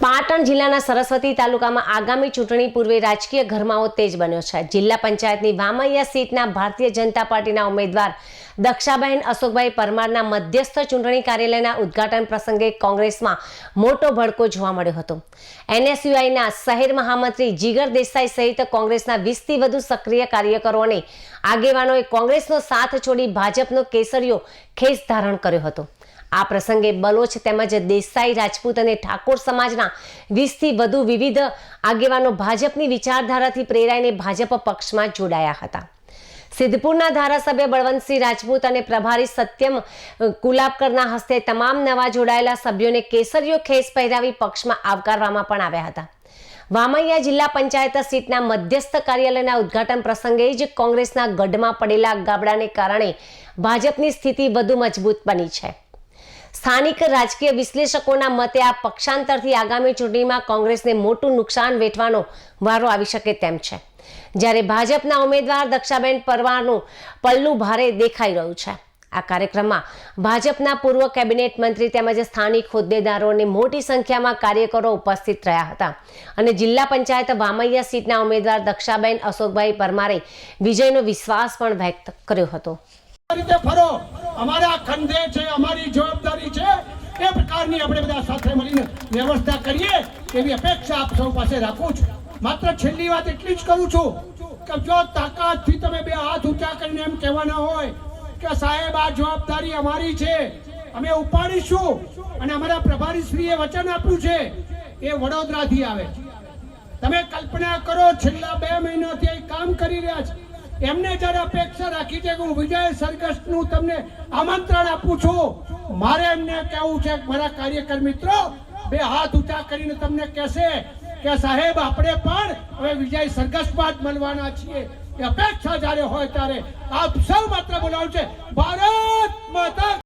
પાટણ જિલ્લાના સરસ્વતી તાલુકામાં આગામી ચૂંટણી પૂર્વે રાજકીય ગરમાવો તેજ બન્યો છે। જિલ્લા પંચાયતની વામૈયા સીટના ભારતીય જનતા પાર્ટીના ઉમેદવાર દક્ષાબેન અશોકભાઈ પરમારના મધ્યસ્થ ચૂંટણી કાર્યાલયના ઉદ્ઘાટન પ્રસંગે કોંગ્રેસમાં મોટો ભડકો જોવા મળ્યો હતો। એનએસયુઆઈના શહેર મહામંત્રી જીગર દેસાઈ સહિત કોંગ્રેસના 20થી વધુ સક્રિય કાર્યકરો અને આગેવાનોએ કોંગ્રેસનો સાથ છોડી ભાજપનો કેસરીયો ખેસ ધારણ કર્યો હતો। આ પ્રસંગે બલોચ તેમજ દેસાઈ, રાજપૂત અને ઠાકોર સમાજના 20થી વધુ વિવિધ આગેવાનો ભાજપની વિચારધારાથી પ્રેરાઈને ભાજપ પક્ષમાં જોડાયા હતા। સિદ્ધપુરના ધારાસભ્ય બળવંતસિંહ રાજપૂત અને પ્રભારી સત્યમ કુલાબકરના હસ્તે તમામ નવા જોડાયેલા સભ્યોને કેસરીયો ખેસ પહેરાવી પક્ષમાં આવકારવામાં પણ આવ્યા હતા। વામૈયા જિલ્લા પંચાયત સીટના મધ્યસ્થ કાર્યાલયના ઉદ્ઘાટન પ્રસંગે જ કોંગ્રેસના ગઢમાં પડેલા ગાબડાને કારણે ભાજપની સ્થિતિ વધુ મજબૂત બની છે। સ્થાનિક રાજકીય વિશ્લેષકોના મતે આ પક્ષાંતરથી આગામી ચૂંટણીમાં કોંગ્રેસને મોટું નુકસાન વેઠવાનો વારો આવી શકે તેમ છે, જ્યારે ભાજપના ઉમેદવાર દક્ષાબેન પરમારનું પલ્લું ભારે દેખાઈ રહ્યું છે। આ કાર્યક્રમમાં ભાજપના પૂર્વ કેબિનેટ મંત્રી તેમજ સ્થાનિક હોદ્દેદારો અને મોટી સંખ્યામાં કાર્યકરો ઉપસ્થિત રહ્યા હતા અને જિલ્લા પંચાયત વામૈયા સીટના ઉમેદવાર દક્ષાબેન અશોકભાઈ પરમારે વિજયનો વિશ્વાસ પણ વ્યક્ત કર્યો હતો। રીતે ફરો, અમારા ખંડે છે, અમારી જવાબદારી છે, એ પ્રકારની આપણે બધા સાથે મળીને વ્યવસ્થા કરીએ એવી અપેક્ષા આપ સૌ પાસે રાખું છું। માત્ર છેલ્લી વાત એટલી જ કરું છું કે જો તાકાતથી તમે બે હાથ ઊંચા કરીને એમ કહેવાના હોય કે સાહેબ આ જવાબદારી અમારી છે, અમે ઉપાડીશું, અને અમારા પ્રભારીશ્રીએ વચન આપ્યું છે એ વડોદરાથી આવે છે। તમે કલ્પના કરો, છેલ્લા 2 મહિનાથી અહીં કામ કરી રહ્યા છે, એમને જ્યારે અપેક્ષા રાખી છે કે હું વિજય સરઘસનું તમને આમંત્રણ આપું છું। મારે એમને કહેવું છે કે મારા કાર્યકર મિત્રો બે હાથ ઊંચા કરીને તમને કહેશે કે સાહેબ આપણે પણ હવે વિજય સરઘસમાં જ મળવાના છીએ। એ અપેક્ષા જ્યારે હોય ત્યારે આપ સૌ માત્ર બોલાવું છે, ભારત માતા।